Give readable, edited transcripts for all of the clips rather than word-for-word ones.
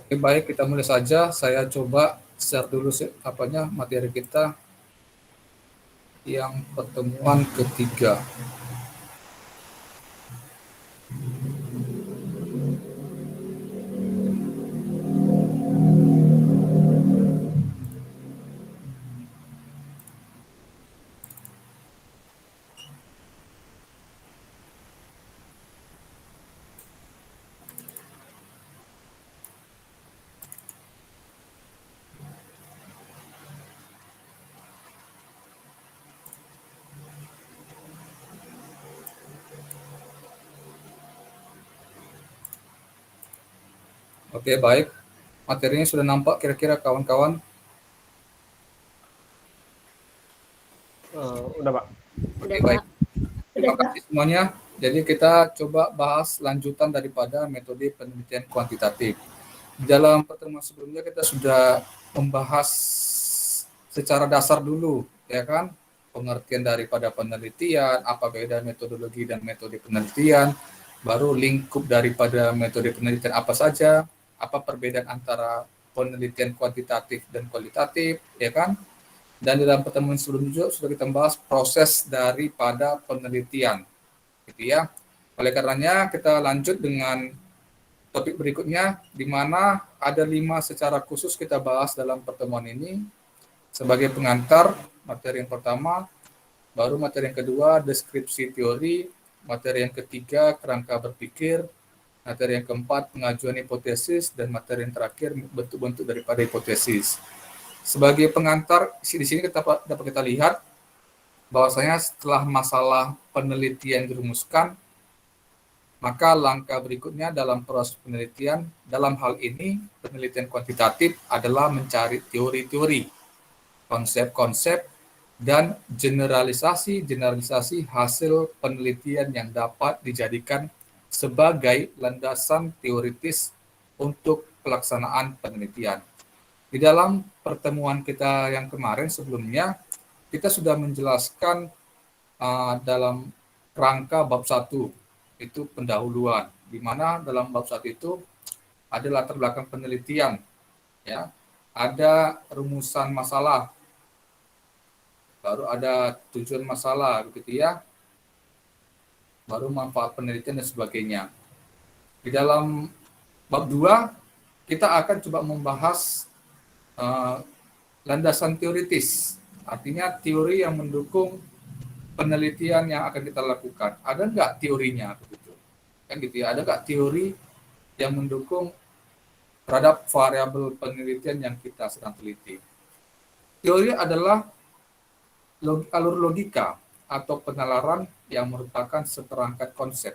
Oke, baik, kita mulai saja. Saya coba share dulu materi kita yang pertemuan ketiga. Oke, baik. Materinya sudah nampak kira-kira kawan-kawan? Udah, Pak. Oke, baik. Terima kasih semuanya. Jadi kita coba bahas lanjutan daripada metode penelitian kuantitatif. Dalam pertemuan sebelumnya kita sudah membahas secara dasar dulu, ya kan? Pengertian daripada penelitian, apa beda metodologi dan metode penelitian, baru lingkup daripada metode penelitian apa saja, apa perbedaan antara penelitian kuantitatif dan kualitatif, ya kan? Dan dalam pertemuan sebelumnya juga sudah kita bahas proses daripada penelitian, gitu ya. Oleh karenanya kita lanjut dengan topik berikutnya, di mana ada 5 secara khusus kita bahas dalam pertemuan ini. Sebagai pengantar, materi yang pertama, baru materi yang kedua, deskripsi teori, materi yang ketiga, kerangka berpikir, materi yang keempat, pengajuan hipotesis, dan materi yang terakhir, bentuk-bentuk daripada hipotesis. Sebagai pengantar, di sini dapat kita lihat bahwasanya setelah masalah penelitian dirumuskan, maka langkah berikutnya dalam proses penelitian, dalam hal ini penelitian kuantitatif adalah mencari teori-teori, konsep-konsep, dan generalisasi hasil penelitian yang dapat dijadikan sebagai landasan teoritis untuk pelaksanaan penelitian. Di dalam pertemuan kita yang kemarin sebelumnya, kita sudah menjelaskan dalam rangka bab 1, itu pendahuluan, di mana dalam bab 1 itu ada latar belakang penelitian, ya, ada rumusan masalah, baru ada tujuan masalah, begitu ya, baru manfaat penelitian dan sebagainya. Di dalam bab 2, kita akan coba membahas landasan teoritis, artinya teori yang mendukung penelitian yang akan kita lakukan. Ada nggak teorinya? Begitu. Kan gitu ya, ada nggak teori yang mendukung terhadap variabel penelitian yang kita sedang teliti? Teori adalah alur logika atau penalaran yang merupakan seperangkat konsep,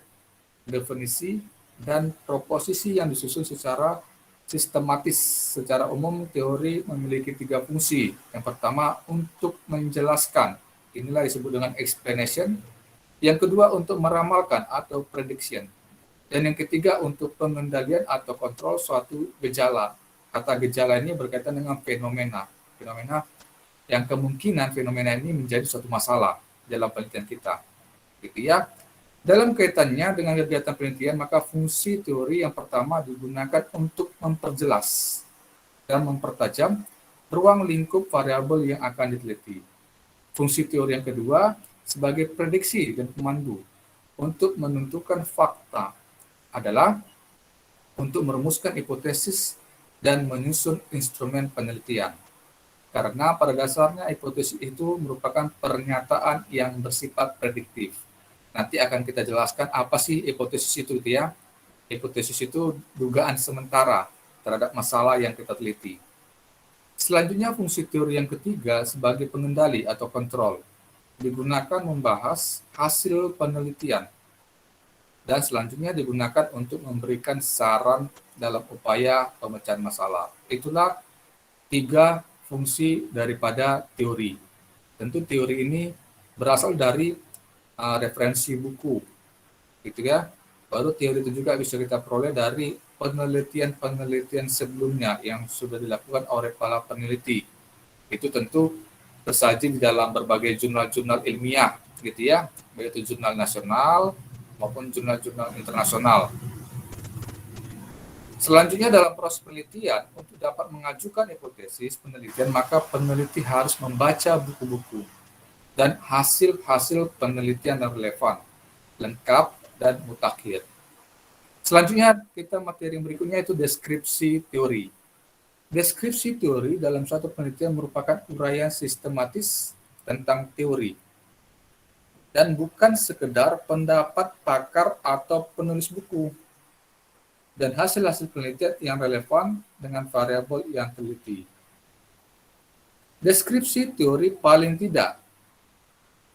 definisi, dan proposisi yang disusun secara sistematis. Secara umum, teori memiliki 3 fungsi. Yang pertama, untuk menjelaskan. Inilah disebut dengan explanation. Yang kedua, untuk meramalkan atau prediction. Dan yang ketiga, untuk pengendalian atau kontrol suatu gejala. Kata gejala ini berkaitan dengan fenomena. Fenomena yang kemungkinan fenomena ini menjadi suatu masalah dalam penelitian kita. Gitu ya. Dalam kaitannya dengan kegiatan penelitian, maka fungsi teori yang pertama digunakan untuk memperjelas dan mempertajam ruang lingkup variabel yang akan diteliti. Fungsi teori yang kedua sebagai prediksi dan pemandu untuk menentukan fakta adalah untuk merumuskan hipotesis dan menyusun instrumen penelitian. Karena pada dasarnya hipotesis itu merupakan pernyataan yang bersifat prediktif. Nanti akan kita jelaskan apa sih hipotesis itu, ya. Hipotesis itu dugaan sementara terhadap masalah yang kita teliti. Selanjutnya, fungsi teori yang ketiga sebagai pengendali atau kontrol digunakan membahas hasil penelitian dan selanjutnya digunakan untuk memberikan saran dalam upaya pemecahan masalah. Itulah 3 fungsi daripada teori. Tentu teori ini berasal dari referensi buku, gitu ya. Baru teori itu juga bisa kita peroleh dari penelitian-penelitian sebelumnya yang sudah dilakukan oleh para peneliti. Itu tentu tersaji di dalam berbagai jurnal-jurnal ilmiah, gitu ya, baik itu jurnal nasional maupun jurnal-jurnal internasional. Selanjutnya dalam proses penelitian, untuk dapat mengajukan hipotesis penelitian, maka peneliti harus membaca buku-buku dan hasil-hasil penelitian yang relevan, lengkap, dan mutakhir. Selanjutnya, kita materi berikutnya itu deskripsi teori. Deskripsi teori dalam suatu penelitian merupakan uraian sistematis tentang teori dan bukan sekedar pendapat pakar atau penulis buku, dan hasil-hasil penelitian yang relevan dengan variabel yang teliti. Deskripsi teori paling tidak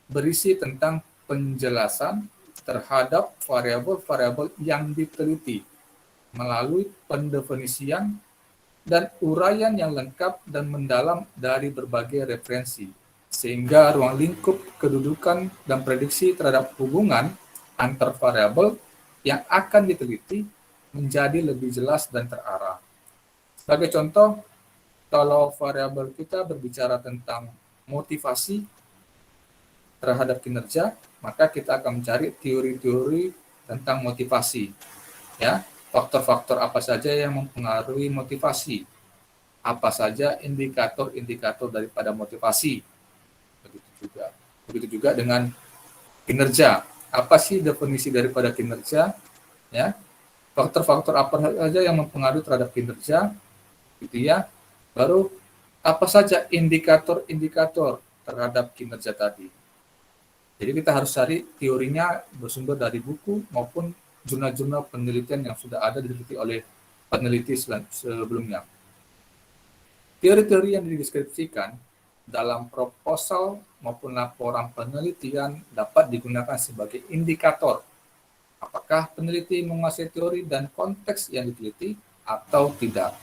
berisi tentang penjelasan terhadap variabel-variabel yang diteliti melalui pendefinisian dan uraian yang lengkap dan mendalam dari berbagai referensi, sehingga ruang lingkup kedudukan dan prediksi terhadap hubungan antar variabel yang akan diteliti menjadi lebih jelas dan terarah. Sebagai contoh, kalau variabel kita berbicara tentang motivasi terhadap kinerja, maka kita akan mencari teori-teori tentang motivasi. Ya, faktor-faktor apa saja yang mempengaruhi motivasi? Apa saja indikator-indikator daripada motivasi? Begitu juga dengan kinerja. Apa sih definisi daripada kinerja? Ya, faktor-faktor apa saja yang mempengaruhi terhadap kinerja? Gitu ya. Baru apa saja indikator-indikator terhadap kinerja tadi. Jadi kita harus cari teorinya bersumber dari buku maupun jurnal-jurnal penelitian yang sudah ada diteliti oleh peneliti sebelumnya. Teori-teori yang dideskripsikan dalam proposal maupun laporan penelitian dapat digunakan sebagai indikator apakah peneliti menguasai teori dan konteks yang diteliti atau tidak.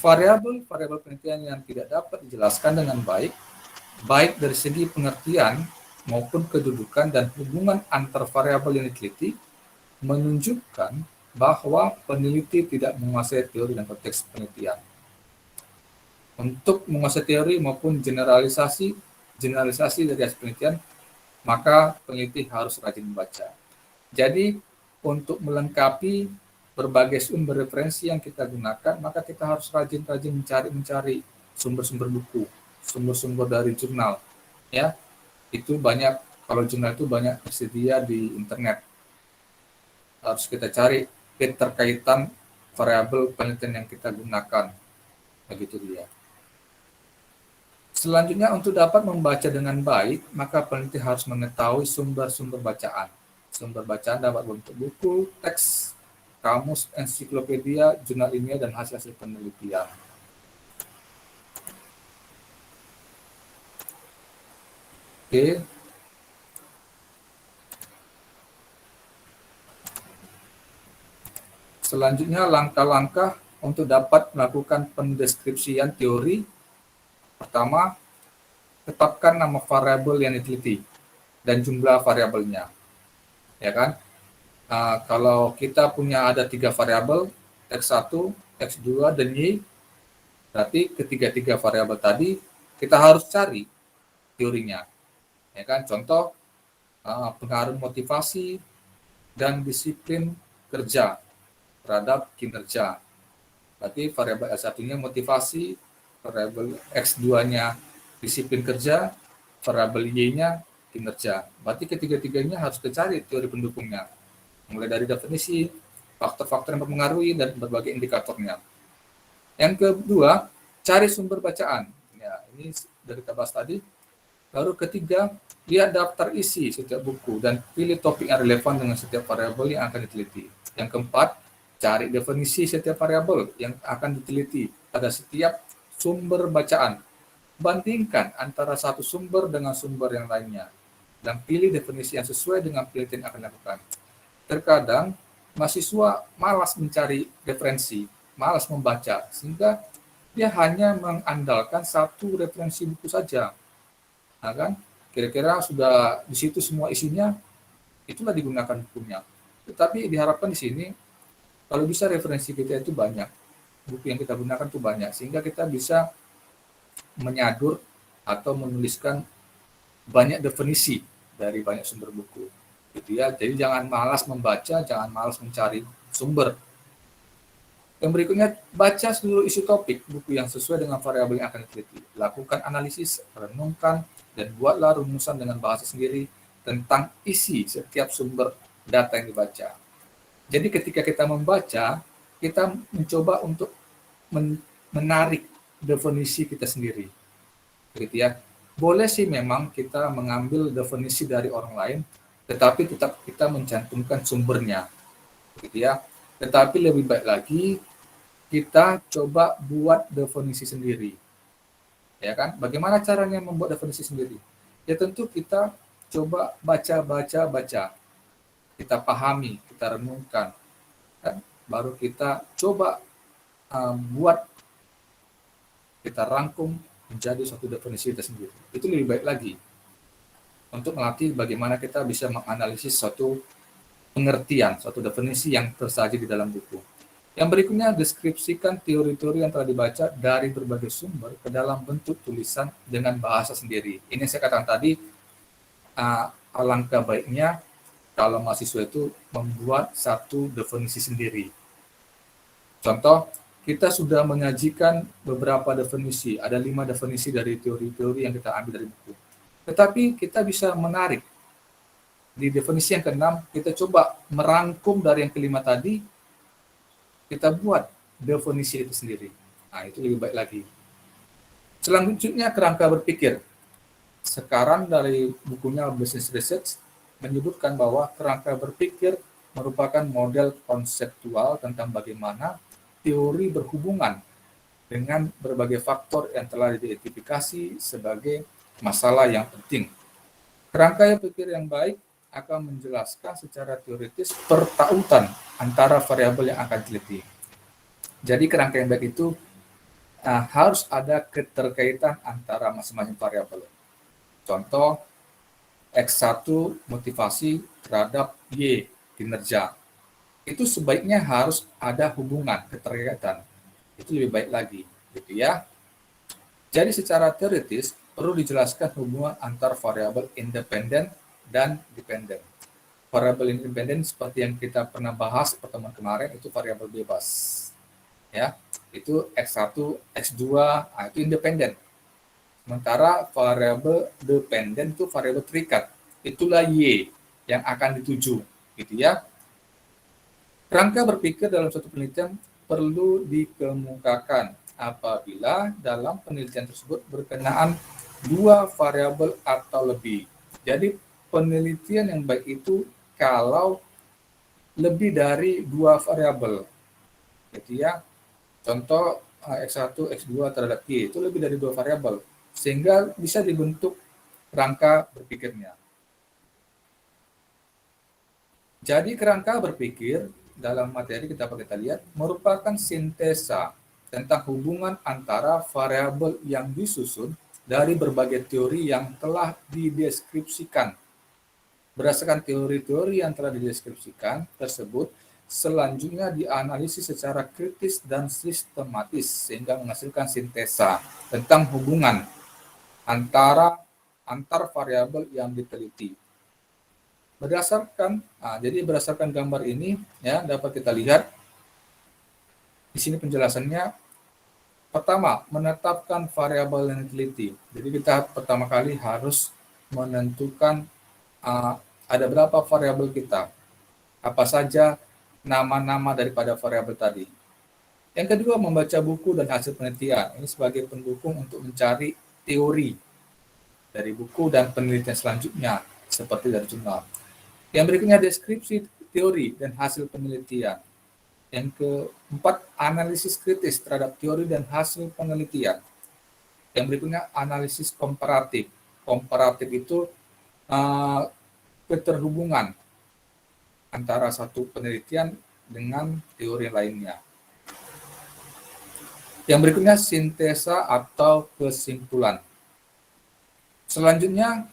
Variabel-variabel penelitian yang tidak dapat dijelaskan dengan baik dari segi pengertian maupun kedudukan dan hubungan antar variabel yang diteliti, menunjukkan bahwa peneliti tidak menguasai teori dan konteks penelitian. Untuk menguasai teori maupun generalisasi dari hasil penelitian, maka peneliti harus rajin membaca. Jadi, untuk melengkapi berbagai sumber referensi yang kita gunakan, maka kita harus rajin-rajin mencari sumber-sumber buku, sumber-sumber dari jurnal. Ya, itu banyak, kalau jurnal itu banyak tersedia di internet. Harus kita cari keterkaitan variabel penelitian yang kita gunakan. Begitu dia. Selanjutnya, untuk dapat membaca dengan baik, maka peneliti harus mengetahui sumber-sumber bacaan. Sumber bacaan dapat bentuk buku, teks, kamus, ensiklopedia, jurnal ilmiah, dan hasil-hasil penelitian. Oke. Selanjutnya, langkah-langkah untuk dapat melakukan pendeskripsian teori. Pertama, tetapkan nama variabel yang diteliti dan jumlah variabelnya. Ya kan? Kalau kita punya ada 3 variabel, X1, X2, dan Y, berarti ketiga-tiga variabel tadi kita harus cari teorinya. Ya kan? Contoh, pengaruh motivasi dan disiplin kerja terhadap kinerja. Berarti variabel X1-nya motivasi, variabel X2-nya disiplin kerja, variabel Y-nya kinerja. Berarti ketiga-tiganya harus dicari teori pendukungnya. Mulai dari definisi, faktor-faktor yang mempengaruhi, dan berbagai indikatornya. Yang kedua, cari sumber bacaan. Ya, ini sudah kita bahas tadi. Lalu ketiga, lihat daftar isi setiap buku dan pilih topik yang relevan dengan setiap variabel yang akan diteliti. Yang keempat, cari definisi setiap variabel yang akan diteliti pada setiap sumber bacaan. Bandingkan antara satu sumber dengan sumber yang lainnya dan pilih definisi yang sesuai dengan penelitian yang akan dilakukan. Terkadang mahasiswa malas mencari referensi, malas membaca, sehingga dia hanya mengandalkan satu referensi buku saja. Nah, kan? Kira-kira sudah di situ semua isinya, itulah digunakan bukunya. Tetapi diharapkan di sini, kalau bisa referensi kita itu banyak, buku yang kita gunakan itu banyak, sehingga kita bisa menyadur atau menuliskan banyak definisi dari banyak sumber buku. Gitu ya. Jadi jangan malas membaca, jangan malas mencari sumber. Yang berikutnya, baca seluruh isi topik buku yang sesuai dengan variabel yang akan diteliti. Lakukan analisis, renungkan, dan buatlah rumusan dengan bahasa sendiri tentang isi setiap sumber data yang dibaca. Jadi ketika kita membaca, kita mencoba untuk menarik definisi kita sendiri. Gitu ya. Boleh sih memang kita mengambil definisi dari orang lain, tetapi tetap kita mencantumkan sumbernya. Gitu ya. Tetapi lebih baik lagi kita coba buat definisi sendiri. Ya kan? Bagaimana caranya membuat definisi sendiri? Ya tentu kita coba baca. Kita pahami, kita renungkan. Kan? Baru kita coba buat, kita rangkum menjadi suatu definisi kita sendiri. Itu lebih baik lagi untuk melatih bagaimana kita bisa menganalisis suatu pengertian, suatu definisi yang tersaji di dalam buku. Yang berikutnya, deskripsikan teori-teori yang telah dibaca dari berbagai sumber ke dalam bentuk tulisan dengan bahasa sendiri. Ini saya katakan tadi, alangkah baiknya kalau mahasiswa itu membuat satu definisi sendiri. Contoh, kita sudah menyajikan beberapa definisi, ada 5 definisi dari teori-teori yang kita ambil dari buku. Tetapi kita bisa menarik. Di definisi yang ke-6, kita coba merangkum dari yang ke-5 tadi, kita buat definisi itu sendiri. Nah, itu lebih baik lagi. Selanjutnya, kerangka berpikir. Sekarang dari bukunya Business Research menyebutkan bahwa kerangka berpikir merupakan model konseptual tentang bagaimana teori berhubungan dengan berbagai faktor yang telah diidentifikasi sebagai masalah yang penting. Kerangka berpikir yang baik akan menjelaskan secara teoritis pertautan antara variabel yang akan diteliti. Jadi kerangka yang baik itu harus ada keterkaitan antara masing-masing variabel. Contoh, X1 motivasi terhadap Y kinerja. Itu sebaiknya harus ada hubungan, keterkaitan. Itu lebih baik lagi, gitu ya. Jadi secara teoritis perlu dijelaskan hubungan antar variabel independen dan dependen. Variabel independen seperti yang kita pernah bahas pertemuan kemarin itu variabel bebas. Ya, itu X1, X2, itu independen. Sementara variabel dependen itu variabel terikat. Itulah Y yang akan dituju, gitu ya. Kerangka berpikir dalam suatu penelitian perlu dikemukakan apabila dalam penelitian tersebut berkenaan 2 variabel atau lebih. Jadi penelitian yang baik itu kalau lebih dari 2 variabel. Gitu ya. Contoh X1, X2 terhadap Y itu lebih dari 2 variabel sehingga bisa dibentuk kerangka berpikirnya. Jadi kerangka berpikir dalam materi kita lihat merupakan sintesa tentang hubungan antara variabel yang disusun dari berbagai teori yang telah dideskripsikan. Berdasarkan teori-teori yang telah dideskripsikan tersebut, selanjutnya dianalisis secara kritis dan sistematis sehingga menghasilkan sintesa tentang hubungan antar variabel yang diteliti. Jadi berdasarkan gambar ini ya dapat kita lihat di sini penjelasannya. Pertama, menetapkan variabel yang diteliti. Jadi kita pertama kali harus menentukan ada berapa variabel kita. Apa saja nama-nama daripada variabel tadi. Yang kedua, membaca buku dan hasil penelitian. Ini sebagai pendukung untuk mencari teori dari buku dan penelitian selanjutnya seperti dari jurnal. Yang berikutnya deskripsi teori dan hasil penelitian. Yang keempat, analisis kritis terhadap teori dan hasil penelitian. Yang berikutnya analisis komparatif. Komparatif itu keterhubungan antara satu penelitian dengan teori lainnya. Yang berikutnya sintesa atau kesimpulan. Selanjutnya,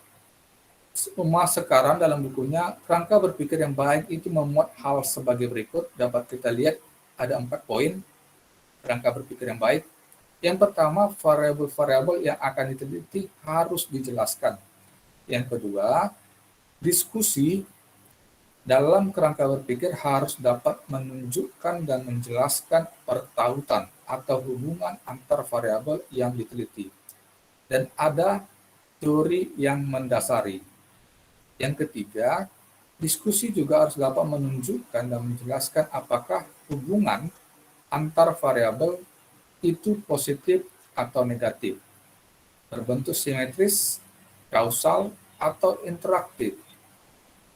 Mas sekarang dalam bukunya kerangka berpikir yang baik itu memuat hal sebagai berikut. Dapat kita lihat ada 4 poin kerangka berpikir yang baik. Yang pertama, variabel-variabel yang akan diteliti harus dijelaskan. Yang kedua, diskusi dalam kerangka berpikir harus dapat menunjukkan dan menjelaskan pertautan atau hubungan antar variabel yang diteliti. Dan ada teori yang mendasari. Yang ketiga, diskusi juga harus dapat menunjukkan dan menjelaskan apakah hubungan antar variabel itu positif atau negatif, berbentuk simetris, kausal, atau interaktif.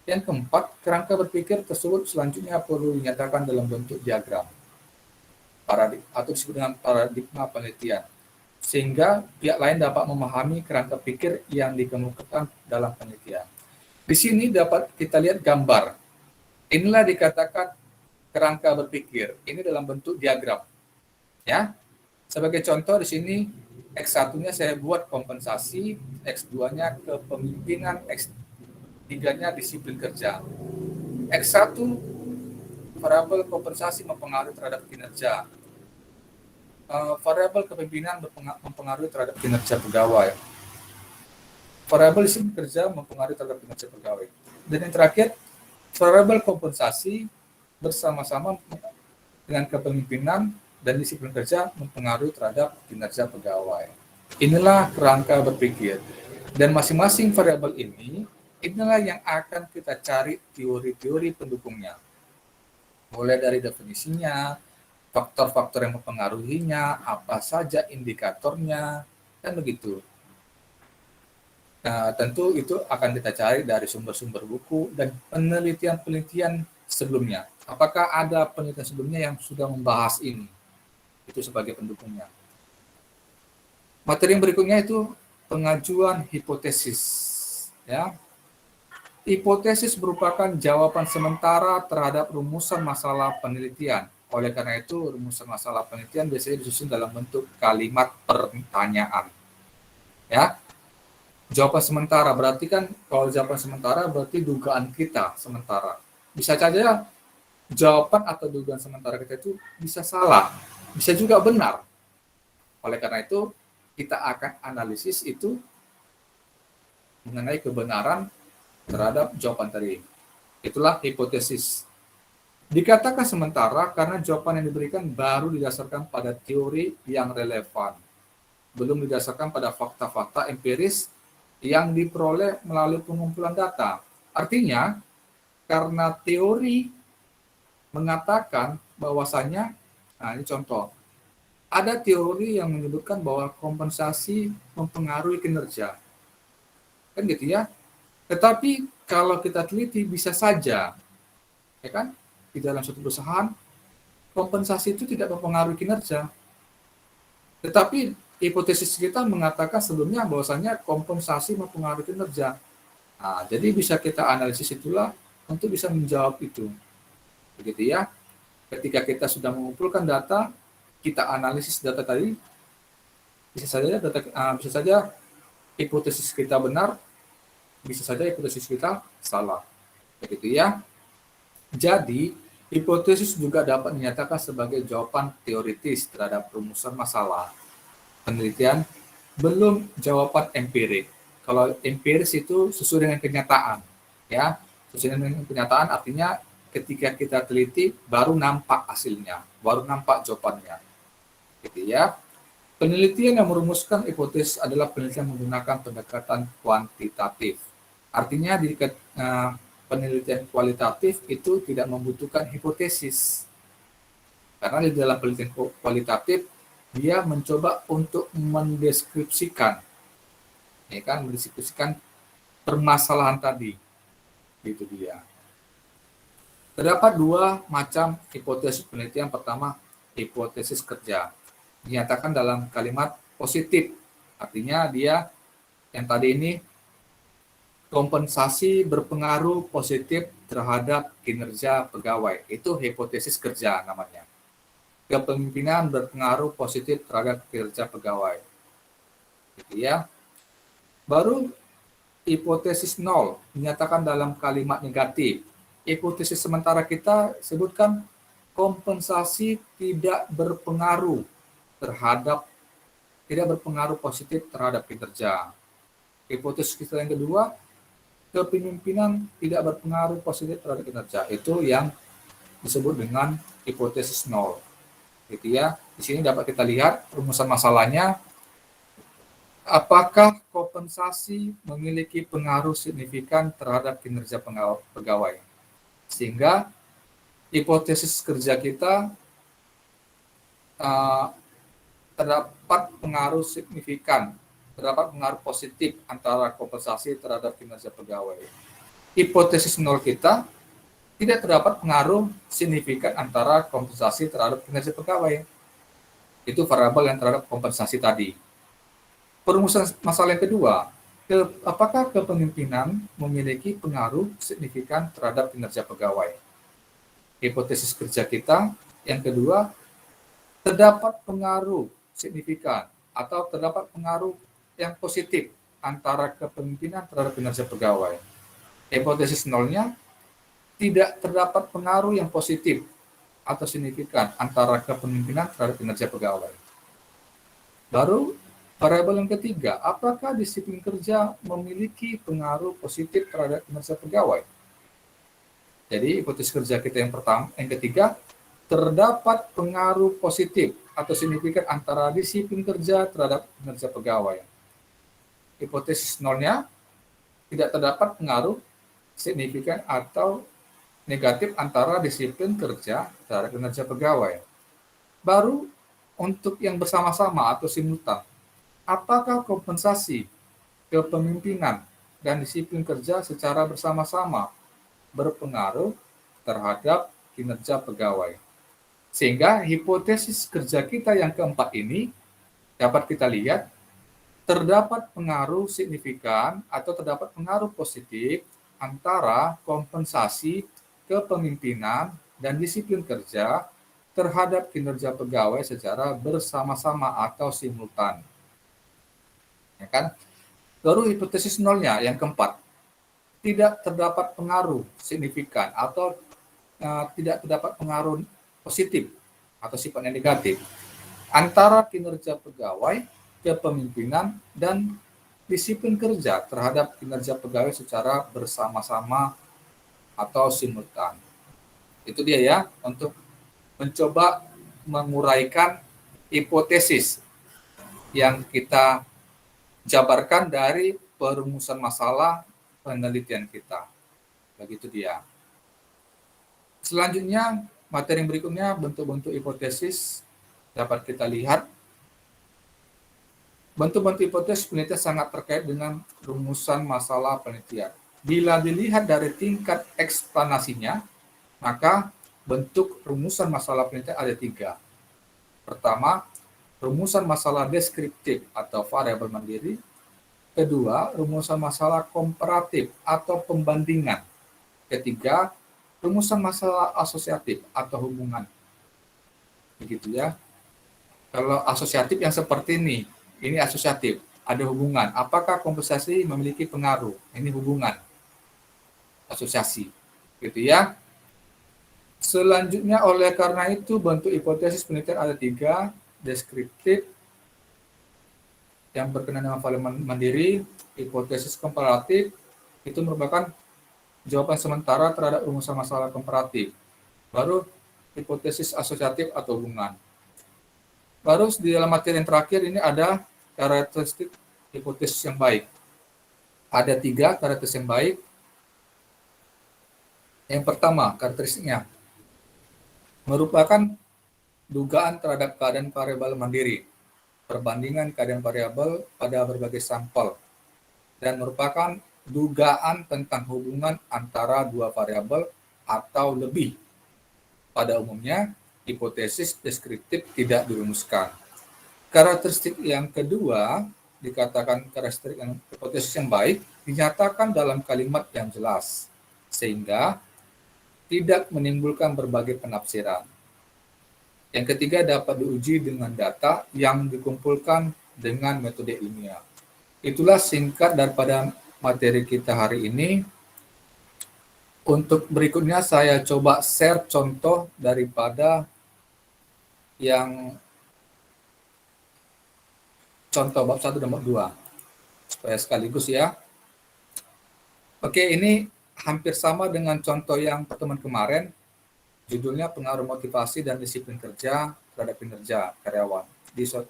Yang keempat, kerangka berpikir tersebut selanjutnya perlu dinyatakan dalam bentuk diagram atau disebut dengan paradigma penelitian, sehingga pihak lain dapat memahami kerangka pikir yang dikemukakan dalam penelitian. Di sini dapat kita lihat gambar. Inilah dikatakan kerangka berpikir. Ini dalam bentuk diagram. Ya. Sebagai contoh di sini X1-nya saya buat kompensasi, X2-nya kepemimpinan, X3-nya disiplin kerja. X1 variabel kompensasi mempengaruhi terhadap kinerja. Variabel kepemimpinan mempengaruhi terhadap kinerja pegawai. Variabel disiplin kerja mempengaruhi terhadap kinerja pegawai. Dan yang terakhir, variabel kompensasi bersama-sama dengan kepemimpinan dan disiplin kerja mempengaruhi terhadap kinerja pegawai. Inilah kerangka berpikir. Dan masing-masing variabel inilah yang akan kita cari teori-teori pendukungnya. Mulai dari definisinya, faktor-faktor yang mempengaruhinya, apa saja indikatornya, dan begitu. Nah, tentu itu akan kita cari dari sumber-sumber buku dan penelitian-penelitian sebelumnya. Apakah ada penelitian sebelumnya yang sudah membahas ini? Itu sebagai pendukungnya. Materi yang berikutnya itu pengajuan hipotesis. Ya. Hipotesis merupakan jawaban sementara terhadap rumusan masalah penelitian. Oleh karena itu, rumusan masalah penelitian biasanya disusun dalam bentuk kalimat pertanyaan. Ya. Jawaban sementara berarti kan kalau jawaban sementara berarti dugaan kita sementara. Bisa saja jawaban atau dugaan sementara kita itu bisa salah, bisa juga benar. Oleh karena itu kita akan analisis itu mengenai kebenaran terhadap jawaban tadi. Itulah hipotesis. Dikatakan sementara karena jawaban yang diberikan baru didasarkan pada teori yang relevan, belum didasarkan pada fakta-fakta empiris yang diperoleh melalui pengumpulan data. Artinya, karena teori mengatakan bahwasanya, nah ini contoh, ada teori yang menyebutkan bahwa kompensasi mempengaruhi kinerja. Kan gitu ya. Tetapi kalau kita teliti bisa saja, ya kan, di dalam suatu perusahaan, kompensasi itu tidak mempengaruhi kinerja. Tetapi hipotesis kita mengatakan sebelumnya bahwasanya kompensasi mempengaruhi kinerja. Nah, jadi bisa kita analisis itulah untuk bisa menjawab itu. Begitu ya. Ketika kita sudah mengumpulkan data, kita analisis data tadi, bisa saja hipotesis kita benar, bisa saja hipotesis kita salah. Begitu ya. Jadi, hipotesis juga dapat dinyatakan sebagai jawaban teoritis terhadap rumusan masalah penelitian, belum jawaban empirik. Kalau empiris itu sesuai dengan kenyataan, ya. Sesuai dengan kenyataan artinya ketika kita teliti baru nampak hasilnya, baru nampak jawabannya. Gitu ya. Penelitian yang merumuskan hipotesis adalah penelitian menggunakan pendekatan kuantitatif. Artinya di penelitian kualitatif itu tidak membutuhkan hipotesis. Karena di dalam penelitian kualitatif dia mencoba untuk mendeskripsikan, ya kan, mendeskripsikan permasalahan tadi, itu dia. Terdapat dua macam hipotesis penelitian. Pertama, hipotesis kerja, dinyatakan dalam kalimat positif, artinya dia yang tadi ini kompensasi berpengaruh positif terhadap kinerja pegawai, itu hipotesis kerja namanya. Kepemimpinan berpengaruh positif terhadap kinerja pegawai. Gitu ya. Baru hipotesis nol dinyatakan dalam kalimat negatif. Hipotesis sementara kita sebutkan kompensasi tidak berpengaruh positif terhadap kinerja. Hipotesis kita yang kedua, kepemimpinan tidak berpengaruh positif terhadap kinerja. Itu yang disebut dengan hipotesis nol. Gitu ya. Di sini dapat kita lihat rumusan masalahnya. Apakah kompensasi memiliki pengaruh signifikan terhadap kinerja pegawai? Sehingga hipotesis kerja kita terdapat pengaruh signifikan, terdapat pengaruh positif antara kompensasi terhadap kinerja pegawai. Hipotesis nol kita tidak terdapat pengaruh signifikan antara kompensasi terhadap kinerja pegawai. Itu variabel yang terhadap kompensasi tadi. Perumusan masalah yang kedua, apakah kepemimpinan memiliki pengaruh signifikan terhadap kinerja pegawai? Hipotesis kerja kita yang kedua, terdapat pengaruh signifikan atau terdapat pengaruh yang positif antara kepemimpinan terhadap kinerja pegawai. Hipotesis nolnya, tidak terdapat pengaruh yang positif atau signifikan antara kepemimpinan terhadap kinerja pegawai. Baru variabel yang ketiga, apakah disiplin kerja memiliki pengaruh positif terhadap kinerja pegawai? Jadi hipotesis kerja kita yang ketiga, terdapat pengaruh positif atau signifikan antara disiplin kerja terhadap kinerja pegawai. Hipotesis nolnya, tidak terdapat pengaruh signifikan atau negatif antara disiplin kerja terhadap kinerja pegawai. Baru untuk yang bersama-sama atau simultan, apakah kompensasi kepemimpinan dan disiplin kerja secara bersama-sama berpengaruh terhadap kinerja pegawai? Sehingga hipotesis kerja kita yang keempat ini dapat kita lihat terdapat pengaruh signifikan atau terdapat pengaruh positif antara kompensasi kepemimpinan dan disiplin kerja terhadap kinerja pegawai secara bersama-sama atau simultan. Ya kan? Baru hipotesis nolnya yang keempat, tidak terdapat pengaruh signifikan atau tidak terdapat pengaruh positif atau sifatnya negatif antara kinerja pegawai, kepemimpinan, dan disiplin kerja terhadap kinerja pegawai secara bersama-sama atau simultan. Itu dia ya, untuk mencoba menguraikan hipotesis yang kita jabarkan dari perumusan masalah penelitian kita. Begitu dia. Selanjutnya, materi berikutnya bentuk-bentuk hipotesis dapat kita lihat. Bentuk-bentuk hipotesis penelitian sangat terkait dengan rumusan masalah penelitian. Bila dilihat dari tingkat eksplanasinya, maka bentuk rumusan masalah penelitian ada 3. Pertama, rumusan masalah deskriptif atau variabel mandiri. Kedua, rumusan masalah komparatif atau pembandingan. Ketiga, rumusan masalah asosiatif atau hubungan. Begitu ya. Kalau asosiatif yang seperti ini asosiatif, ada hubungan. Apakah kompensasi memiliki pengaruh? Ini hubungan, asosiasi. Gitu ya. Selanjutnya, oleh karena itu, bentuk hipotesis penelitian ada 3, deskriptif, yang berkenaan dengan variabel mandiri, hipotesis komparatif, itu merupakan jawaban sementara terhadap rumusan masalah komparatif. Baru hipotesis asosiatif atau hubungan. Baru di dalam materi yang terakhir ini ada karakteristik hipotesis yang baik. Ada 3 karakteristik yang baik. Yang pertama, karakteristiknya merupakan dugaan terhadap keadaan variabel mandiri, perbandingan keadaan variabel pada berbagai sampel, dan merupakan dugaan tentang hubungan antara 2 variabel atau lebih. Pada umumnya, hipotesis deskriptif tidak dirumuskan. Karakteristik yang kedua, dikatakan karakteristik yang hipotesis yang baik, dinyatakan dalam kalimat yang jelas, sehingga tidak menimbulkan berbagai penafsiran. Yang ketiga, dapat diuji dengan data yang dikumpulkan dengan metode ilmiah. Itulah singkat daripada materi kita hari ini. Untuk berikutnya saya coba share contoh daripada yang contoh bab 1 dan bab 2 supaya sekaligus ya. Oke, ini hampir sama dengan contoh yang pertemuan kemarin, judulnya pengaruh motivasi dan disiplin kerja terhadap kinerja karyawan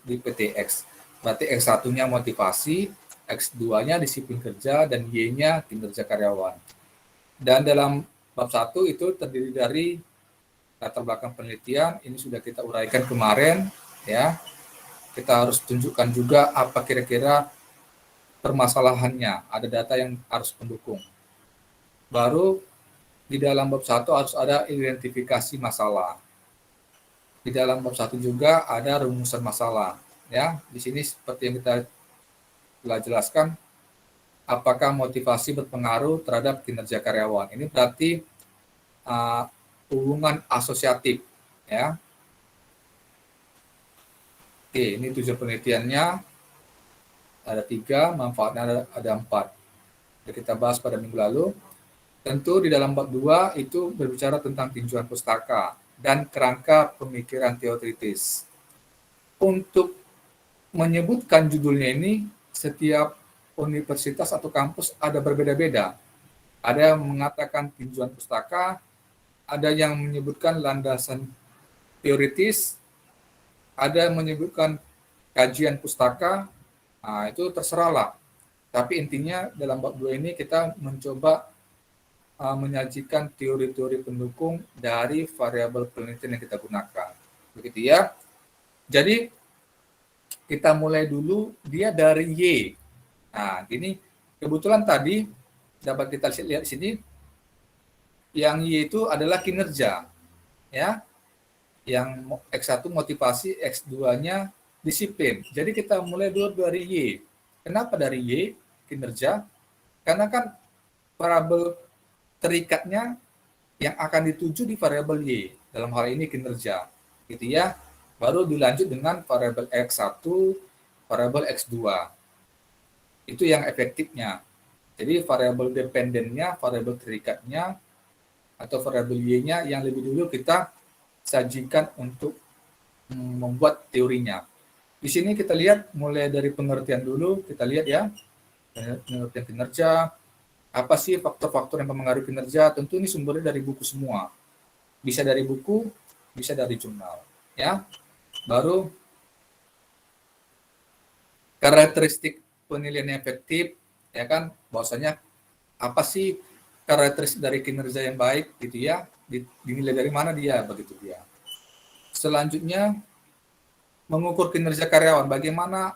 di PTX. Berarti X1-nya motivasi, X2-nya disiplin kerja, dan Y-nya kinerja karyawan. Dan dalam bab 1 itu terdiri dari latar belakang penelitian, ini sudah kita uraikan kemarin, ya. Kita harus tunjukkan juga apa kira-kira permasalahannya, ada data yang harus mendukung. Baru di dalam bab 1 harus ada identifikasi masalah. Di dalam bab 1 juga ada rumusan masalah, ya. Di sini seperti yang kita telah jelaskan, apakah motivasi berpengaruh terhadap kinerja karyawan. Ini berarti hubungan asosiatif, ya. Oke, ini tujuan penelitiannya ada 3, manfaatnya ada 4. Jadi kita bahas pada minggu lalu. Tentu di dalam bab 2 itu berbicara tentang tinjauan pustaka dan kerangka pemikiran teoritis. Untuk menyebutkan judulnya ini, setiap universitas atau kampus ada berbeda-beda. Ada yang mengatakan tinjauan pustaka, ada yang menyebutkan landasan teoritis, ada yang menyebutkan kajian pustaka, nah, itu terserahlah. Tapi intinya dalam bab 2 ini kita mencoba menyajikan teori-teori pendukung dari variabel penelitian yang kita gunakan. Begitu ya. Jadi kita mulai dulu dia dari Y. Nah, ini kebetulan tadi dapat kita lihat di sini yang Y itu adalah kinerja. Ya. Yang X1 motivasi, X2-nya disiplin. Jadi kita mulai dulu dari Y. Kenapa dari Y kinerja? Karena kan variabel terikatnya yang akan dituju di variabel Y, dalam hal ini kinerja, gitu ya. Baru dilanjut dengan variabel X1, variabel X2. Itu yang efektifnya. Jadi variabel dependennya, variabel terikatnya, atau variabel Y-nya yang lebih dulu kita sajikan untuk membuat teorinya. Di sini kita lihat mulai dari pengertian dulu, kita lihat ya, pengertian kinerja. Apa sih faktor-faktor yang mempengaruhi kinerja? Tentu ini sumbernya dari buku semua. Bisa dari buku, bisa dari jurnal. Ya. Baru karakteristik penilaian efektif, ya kan? Bahwasanya apa sih karakteristik dari kinerja yang baik gitu ya? Dinilai dari mana dia, begitu dia. Selanjutnya mengukur kinerja karyawan. Bagaimana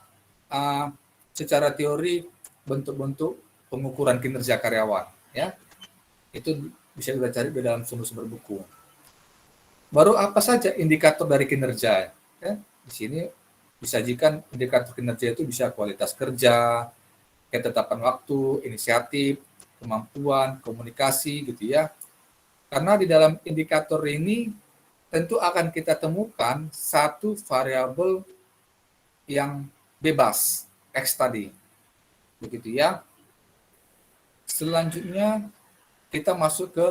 secara teori bentuk-bentuk pengukuran kinerja karyawan, ya. Itu bisa kita cari di dalam sumber-sumber buku. Baru apa saja indikator dari kinerja, ya. Di sini disajikan indikator kinerja itu bisa kualitas kerja, ketetapan waktu, inisiatif, kemampuan, komunikasi gitu ya. Karena di dalam indikator ini tentu akan kita temukan satu variabel yang bebas, X tadi. Begitu ya. Selanjutnya kita masuk ke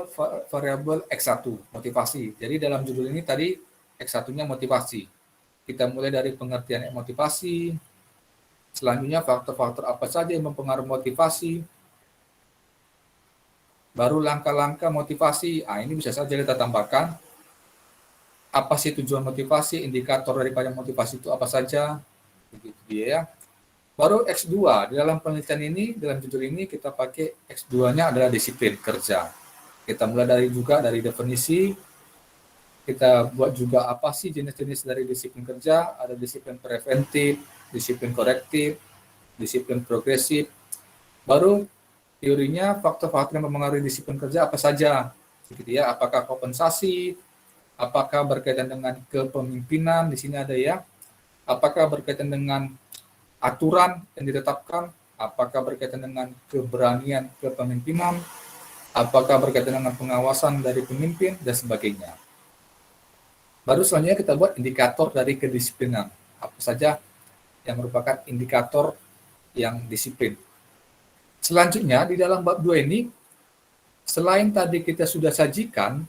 variabel X1, motivasi. Jadi dalam judul ini tadi X1-nya motivasi. Kita mulai dari pengertian motivasi, selanjutnya faktor-faktor apa saja yang mempengaruhi motivasi, baru langkah-langkah motivasi. Ini bisa saja kita tambahkan. Apa sih tujuan motivasi, indikator daripada motivasi itu apa saja, begitu ya. Baru X2, di dalam penelitian ini, dalam judul ini kita pakai X2-nya adalah disiplin kerja. Kita mulai dari definisi, kita buat juga apa sih jenis-jenis dari disiplin kerja, ada disiplin preventif, disiplin korektif, disiplin progresif. Baru teorinya faktor-faktor yang mempengaruhi disiplin kerja apa saja, gitu ya. Apakah kompensasi, apakah berkaitan dengan kepemimpinan, di sini ada ya. Apakah berkaitan dengan aturan yang ditetapkan, apakah berkaitan dengan keberanian kepemimpinan, apakah berkaitan dengan pengawasan dari pemimpin, dan sebagainya. Baru selanjutnya kita buat indikator dari kedisiplinan. Apa saja yang merupakan indikator yang disiplin. Selanjutnya di dalam bab 2 ini, selain tadi kita sudah sajikan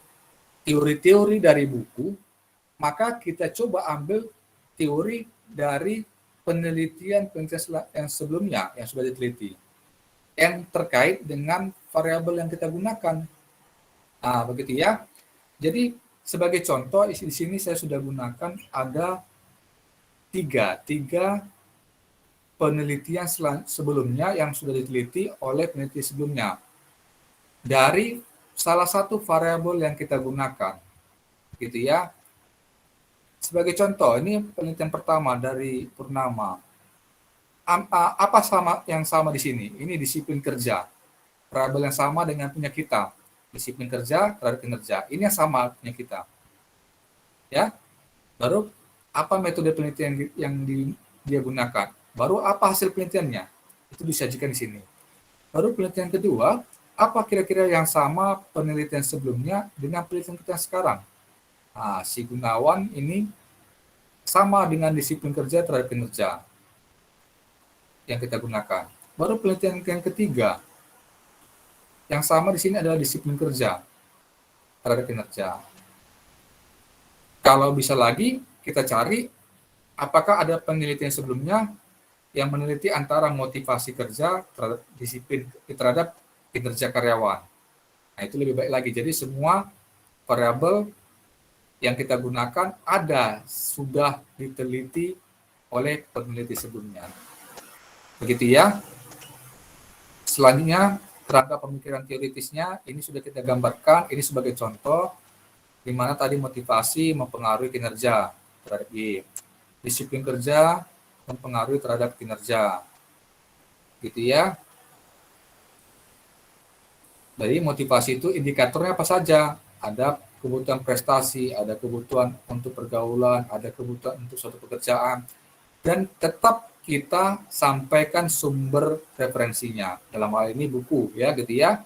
teori-teori dari buku, maka kita coba ambil teori dari penelitian yang sebelumnya yang sudah diteliti. yang terkait dengan variabel yang kita gunakan. Nah, begitu ya. Jadi sebagai contoh di sini saya sudah gunakan ada tiga penelitian sebelumnya yang sudah diteliti oleh peneliti sebelumnya dari salah satu variabel yang kita gunakan, gitu ya. Sebagai contoh, ini penelitian pertama dari Purnama. Apa yang sama di sini? Ini disiplin kerja. Variabel yang sama dengan punya kita. Disiplin kerja terhadap kinerja. Ini yang sama punya kita. Ya. Baru apa metode penelitian yang dia gunakan? Baru apa hasil penelitiannya? Itu disajikan di sini. Baru penelitian kedua, apa kira-kira yang sama penelitian sebelumnya dengan penelitian kita sekarang? Nah, si Gunawan ini sama dengan disiplin kerja terhadap kinerja yang kita gunakan. Baru penelitian yang ketiga, yang sama di sini adalah disiplin kerja terhadap kinerja. Kalau bisa lagi, kita cari apakah ada penelitian sebelumnya yang meneliti antara motivasi kerja terhadap disiplin terhadap kinerja karyawan. Nah, itu lebih baik lagi. Jadi semua variabel yang kita gunakan sudah diteliti oleh peneliti sebelumnya. Begitu ya. Selanjutnya, kerangka pemikiran teoritisnya ini sudah kita gambarkan. Ini sebagai contoh di mana tadi motivasi mempengaruhi kinerja terhadap Y. Disiplin kerja mempengaruhi terhadap kinerja. Gitu ya. Jadi motivasi itu indikatornya apa saja? Ada kebutuhan prestasi, ada kebutuhan untuk pergaulan, ada kebutuhan untuk suatu pekerjaan, dan tetap kita sampaikan sumber referensinya. Dalam hal ini buku, ya, gitu ya.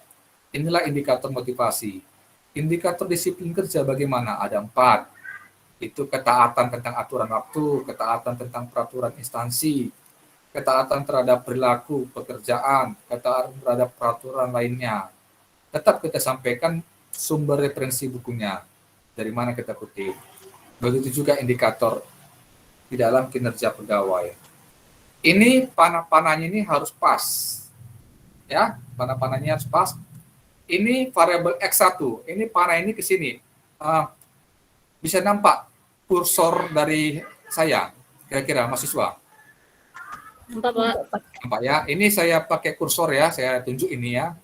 Inilah indikator motivasi. Indikator disiplin kerja bagaimana? Ada 4. Itu ketaatan tentang aturan waktu, ketaatan tentang peraturan instansi, ketaatan terhadap perilaku pekerjaan, ketaatan terhadap peraturan lainnya. Tetap kita sampaikan sumber referensi bukunya, dari mana kita kutip. Begitu juga indikator di dalam kinerja pegawai. Ini panah-panahnya ini harus pas. Ya, panah-panahnya harus pas. Ini variabel X1, ini panah ini ke sini. Bisa nampak kursor dari saya, kira-kira mahasiswa? Nampak ya, ini saya pakai kursor ya, saya tunjuk ini ya.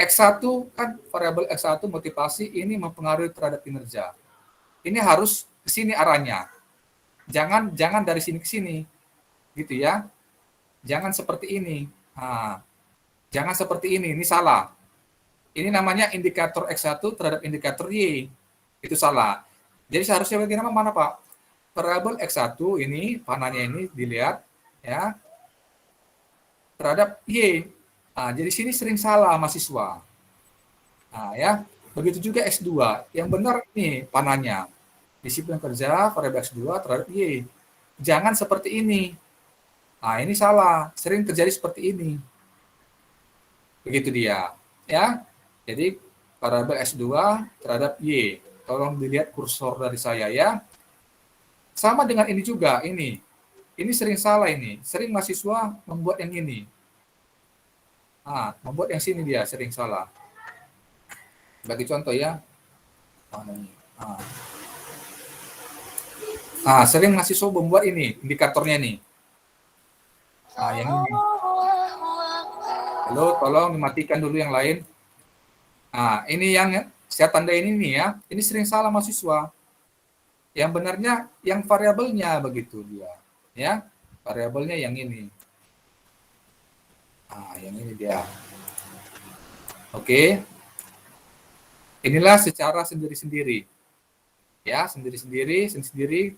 X1 kan variabel X1 motivasi ini mempengaruhi terhadap kinerja. Ini harus ke sini arahnya. Jangan dari sini ke sini. Gitu ya. Jangan seperti ini. Nah, jangan seperti ini salah. Ini namanya indikator X1 terhadap indikator Y. Itu salah. Jadi seharusnya bagaimana mana Pak? Variabel X1 ini, panahnya ini dilihat ya terhadap Y. Nah, jadi sini sering salah mahasiswa. Nah, ya. Begitu juga S2. Yang benar nih panahnya. Disiplin kerja variabel X2 terhadap Y. Jangan seperti ini. Nah, ini salah. Sering terjadi seperti ini. Begitu dia. Ya. Jadi variabel S2 terhadap Y. Tolong dilihat kursor dari saya ya. Sama dengan ini juga, ini. Ini sering salah ini. Sering mahasiswa membuat yang ini. Nah, membuat yang sini dia sering salah. Bagi contoh ya. Sering mahasiswa membuat ini, indikatornya nih. Nah, yang ini. Halo, tolong dimatikan dulu yang lain. Nah, ini yang saya tandain ini ya. Ini sering salah mahasiswa. Yang benarnya yang variabelnya begitu dia. Ya, variabelnya yang ini. Nah, yang ini dia. Oke. Inilah secara sendiri-sendiri. Ya, sendiri-sendiri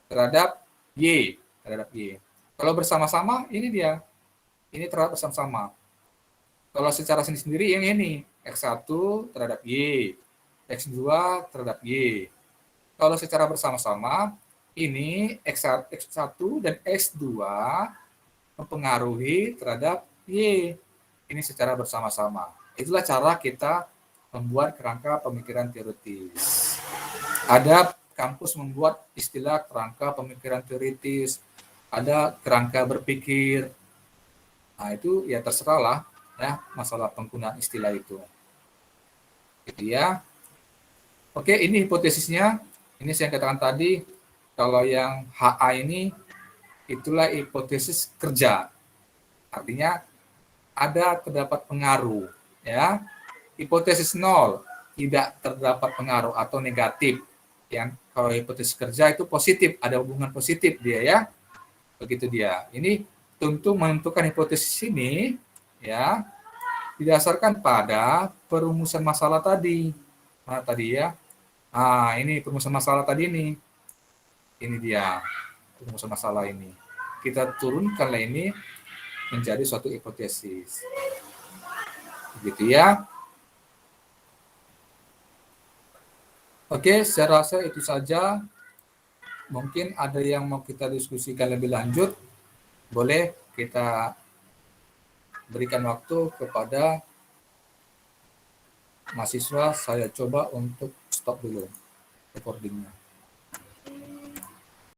terhadap Y. Kalau bersama-sama, ini dia. Ini terhadap bersama-sama. Kalau secara sendiri-sendiri, yang ini. X1 terhadap Y. X2 terhadap Y. Kalau secara bersama-sama, ini X1 dan X2 mempengaruhi terhadap Y. Ini secara bersama-sama. Itulah cara kita membuat kerangka pemikiran teoritis. Ada kampus membuat istilah kerangka pemikiran teoritis, ada kerangka berpikir. Nah, itu ya terserahlah. ya, masalah penggunaan istilah itu. Gitu ya. Oke, ini hipotesisnya. Ini saya katakan tadi, kalau yang HA ini itulah hipotesis kerja. Artinya ada terdapat pengaruh, ya. Hipotesis 0, tidak terdapat pengaruh atau negatif. Yang kalau hipotesis kerja itu positif, ada hubungan positif dia, ya. Begitu dia. Ini tentu menentukan hipotesis ini, ya, didasarkan pada perumusan masalah tadi. Nah, tadi ya. Nah, ini perumusan masalah tadi ini. Ini dia perumusan masalah ini. Kita turunkanlah ini menjadi suatu hipotesis. Begitu ya. Oke, saya rasa itu saja. Mungkin ada yang mau kita diskusikan lebih lanjut. Boleh kita berikan waktu kepada mahasiswa. Saya coba untuk stop dulu recordingnya.